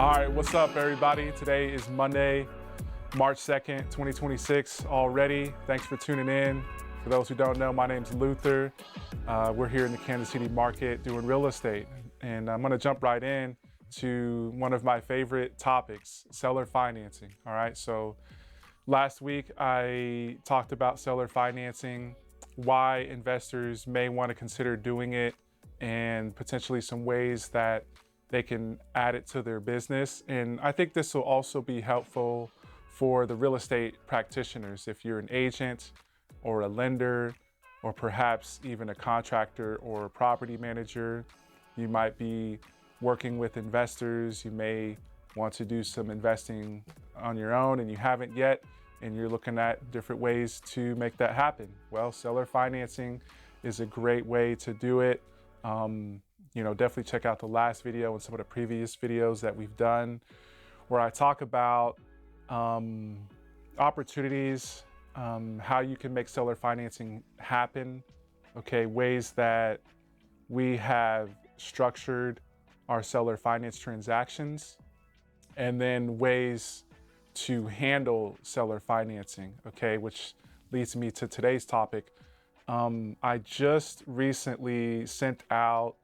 All right, what's up, everybody? Today is Monday, March 2nd, 2026 already. Thanks for tuning in. For those who don't know, my name's Luther. We're here in the Kansas City market doing real estate. And I'm gonna jump right in to one of my favorite topics, seller financing. All right, so last week I talked about seller financing, why investors may wanna consider doing it, and potentially some ways that they can add it to their business. And I think this will also be helpful for the real estate practitioners. If you're an agent or a lender, or perhaps even a contractor or a property manager, you might be working with investors. You may want to do some investing on your own and you haven't yet, and you're looking at different ways to make that happen. Well, seller financing is a great way to do it. Definitely check out the last video and some of the previous videos that we've done where I talk about opportunities, how you can make seller financing happen, okay, ways that we have structured our seller finance transactions, and then ways to handle seller financing, okay, which leads me to today's topic. I just recently sent out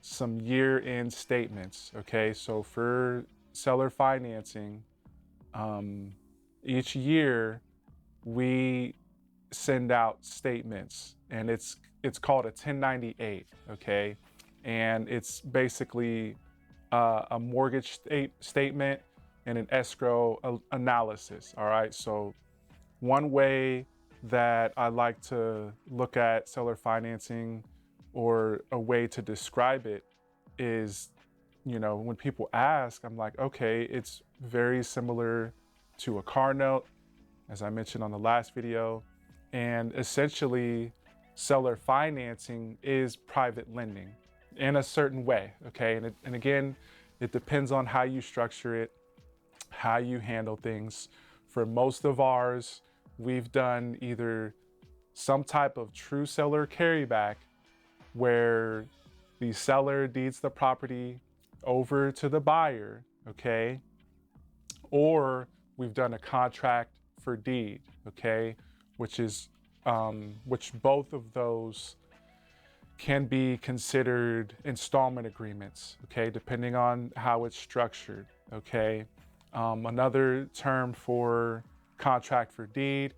some year-end statements, okay? So for seller financing, each year we send out statements, and it's called a 1098, okay? And it's basically a mortgage statement and an escrow analysis, all right? So one way that I like to look at seller financing, or a way to describe it, is, when people ask, I'm like, okay, it's very similar to a car note, as I mentioned on the last video. And essentially, seller financing is private lending in a certain way, okay? And again, it depends on how you structure it, how you handle things. For most of ours, we've done either some type of true seller carryback, where the seller deeds the property over to the buyer, okay? Or we've done a contract for deed, okay? Which both of those can be considered installment agreements, okay? Depending on how it's structured, okay? Another term for contract for deed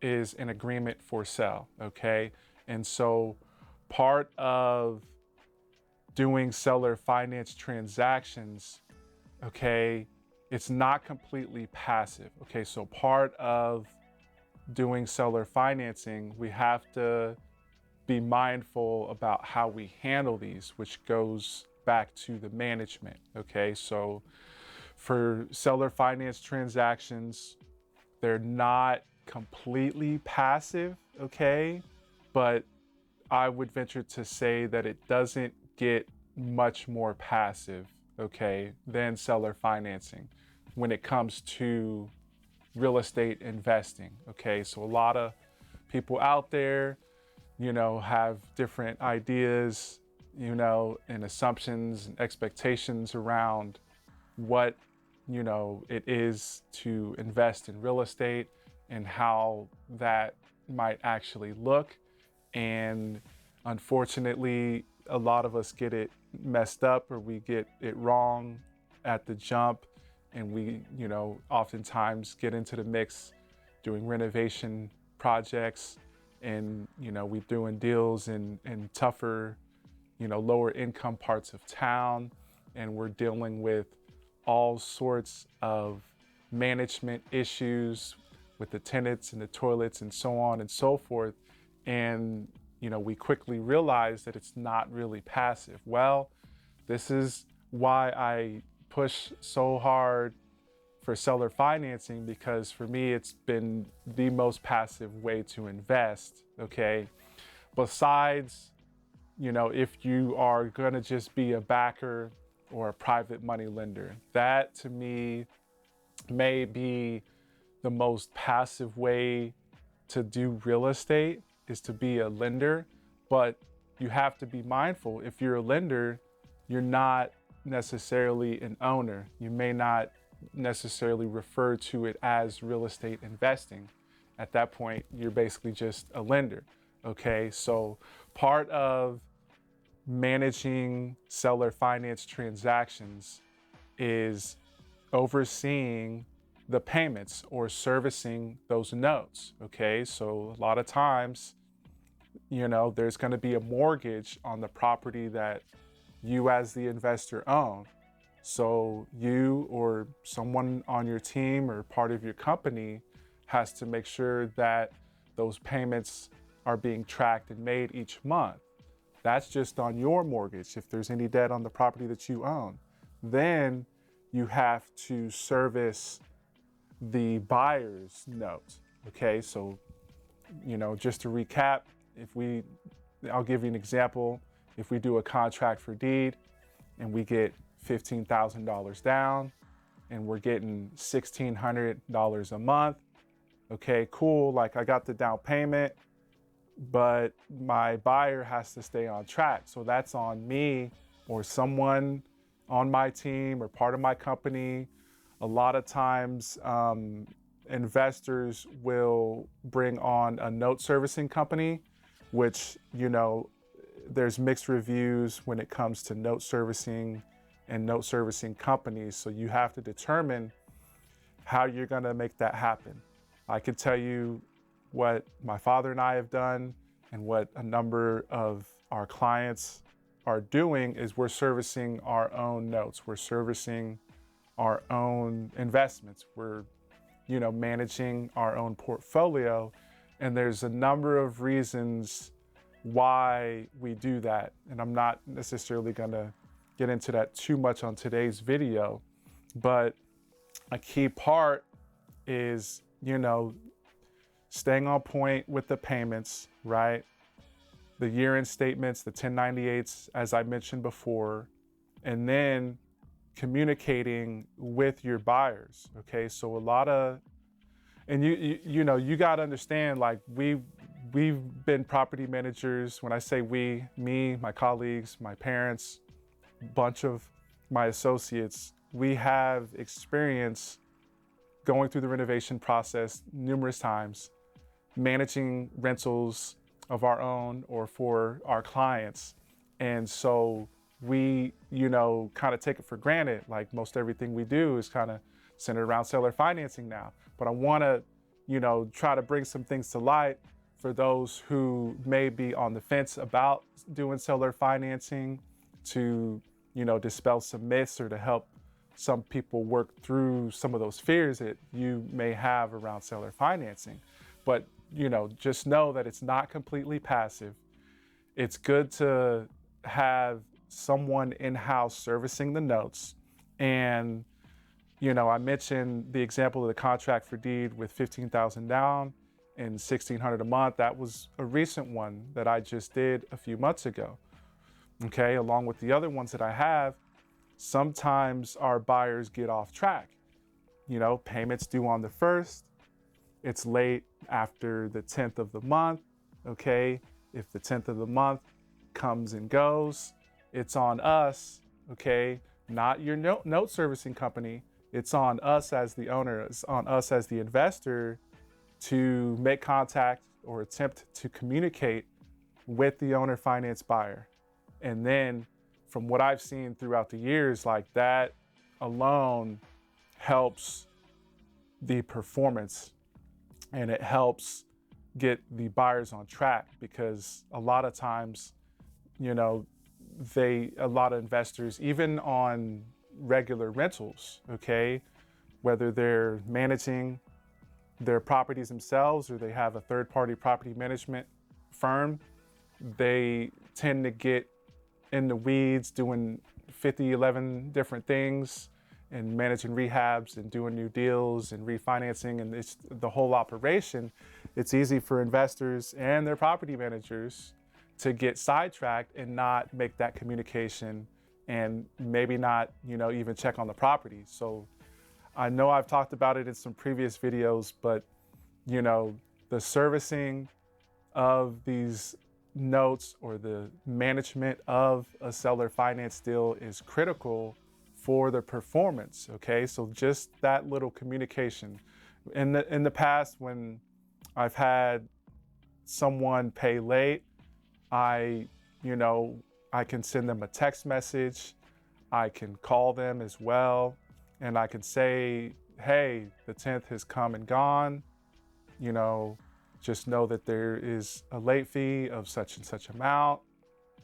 is an agreement for sale, okay? And so part of doing seller finance transactions, okay, it's not completely passive, okay? So part of doing seller financing, we have to be mindful about how we handle these, which goes back to the management, okay? So for seller finance transactions, they're not completely passive, okay? But I would venture to say that it doesn't get much more passive, okay, than seller financing when it comes to real estate investing, okay? So a lot of people out there, have different ideas, and assumptions and expectations around what, it is to invest in real estate and how that might actually look. And unfortunately, a lot of us get it messed up, or we get it wrong at the jump. And we, oftentimes get into the mix doing renovation projects, and, we're doing deals in tougher, lower income parts of town. And we're dealing with all sorts of management issues with the tenants and the toilets and so on and so forth. And, we quickly realize that it's not really passive. Well, this is why I push so hard for seller financing, because for me, it's been the most passive way to invest, okay? Besides, if you are gonna just be a backer or a private money lender, that to me may be the most passive way to do real estate, is to be a lender. But you have to be mindful, if you're a lender, you're not necessarily an owner. You may not necessarily refer to it as real estate investing. At that point, you're basically just a lender. Okay, so part of managing seller finance transactions is overseeing the payments or servicing those notes. Okay, so a lot of times, there's going to be a mortgage on the property that you as the investor own. So you or someone on your team or part of your company has to make sure that those payments are being tracked and made each month. That's just on your mortgage. If there's any debt on the property that you own, then you have to service the buyer's note. Okay, so just to recap, I'll give you an example. If we do a contract for deed and we get $15,000 down and we're getting $1,600 a month, okay, cool. Like, I got the down payment, but my buyer has to stay on track. So that's on me or someone on my team or part of my company. A lot of times, investors will bring on a note servicing company, which, there's mixed reviews when it comes to note servicing and note servicing companies. So you have to determine how you're going to make that happen. I can tell you what my father and I have done and what a number of our clients are doing is we're servicing our own notes. We're servicing our own investments. We're, managing our own portfolio. And there's a number of reasons why we do that. And I'm not necessarily going to get into that too much on today's video, but a key part is, staying on point with the payments, right? The year-end statements, the 1098s, as I mentioned before, and then communicating with your buyers. Okay, so you got to understand, like, we've been property managers. When I say we, me, my colleagues, my parents, bunch of my associates, we have experience going through the renovation process numerous times, managing rentals of our own or for our clients. And so we, kind of take it for granted. Like, most everything we do is kind of centered around seller financing now. But I want to, try to bring some things to light for those who may be on the fence about doing seller financing, to, dispel some myths or to help some people work through some of those fears that you may have around seller financing. But, just know that it's not completely passive. It's good to have someone in-house servicing the notes. And, I mentioned the example of the contract for deed with $15,000 down and $1,600 a month. That was a recent one that I just did a few months ago. Okay, along with the other ones that I have, sometimes our buyers get off track. Payments due on the 1st. It's late after the 10th of the month. Okay, if the 10th of the month comes and goes, it's on us. Okay, not your note servicing company. It's on us as the owner. It's on us as the investor to make contact or attempt to communicate with the owner finance buyer. And then, from what I've seen throughout the years, like, that alone helps the performance, and it helps get the buyers on track, because a lot of times, a lot of investors, even on regular rentals, okay, whether they're managing their properties themselves or they have a third-party property management firm, they tend to get in the weeds doing 11 different things and managing rehabs and doing new deals and refinancing, and it's the whole operation. It's easy for investors and their property managers to get sidetracked and not make that communication and maybe not, even check on the property. So I know I've talked about it in some previous videos, but, the servicing of these notes or the management of a seller finance deal is critical for the performance. Okay, so just that little communication. In the past, when I've had someone pay late, I, you know, I can send them a text message, I can call them as well, and I can say, hey, the 10th has come and gone, you know, just know that there is a late fee of such and such amount,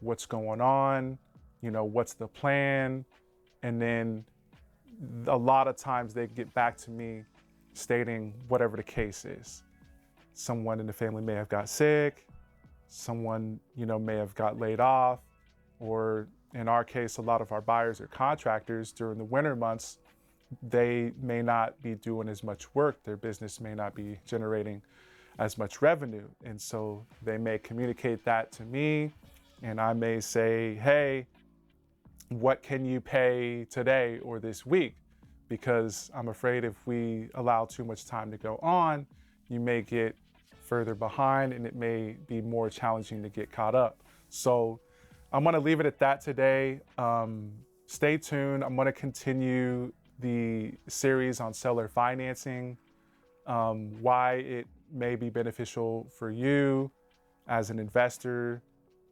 what's going on, you know, what's the plan? And then a lot of times they get back to me stating whatever the case is. Someone in the family may have got sick, someone, you know, may have got laid off, or in our case, a lot of our buyers are contractors. During the winter months, they may not be doing as much work. Their business may not be generating as much revenue. And so they may communicate that to me, and I may say, hey, what can you pay today or this week? Because I'm afraid if we allow too much time to go on, you may get further behind and it may be more challenging to get caught up. So I'm gonna leave it at that today. Stay tuned. I'm gonna continue the series on seller financing, why it may be beneficial for you as an investor,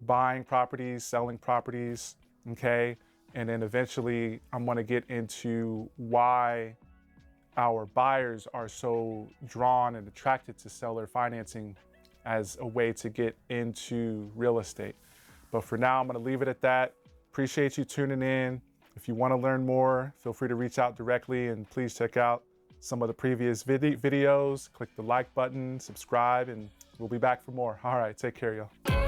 buying properties, selling properties, okay? And then eventually I'm gonna get into why our buyers are so drawn and attracted to seller financing as a way to get into real estate. But for now, I'm gonna leave it at that. Appreciate you tuning in. If you wanna learn more, feel free to reach out directly, and please check out some of the previous videos. Click the like button, subscribe, and we'll be back for more. All right, take care, y'all.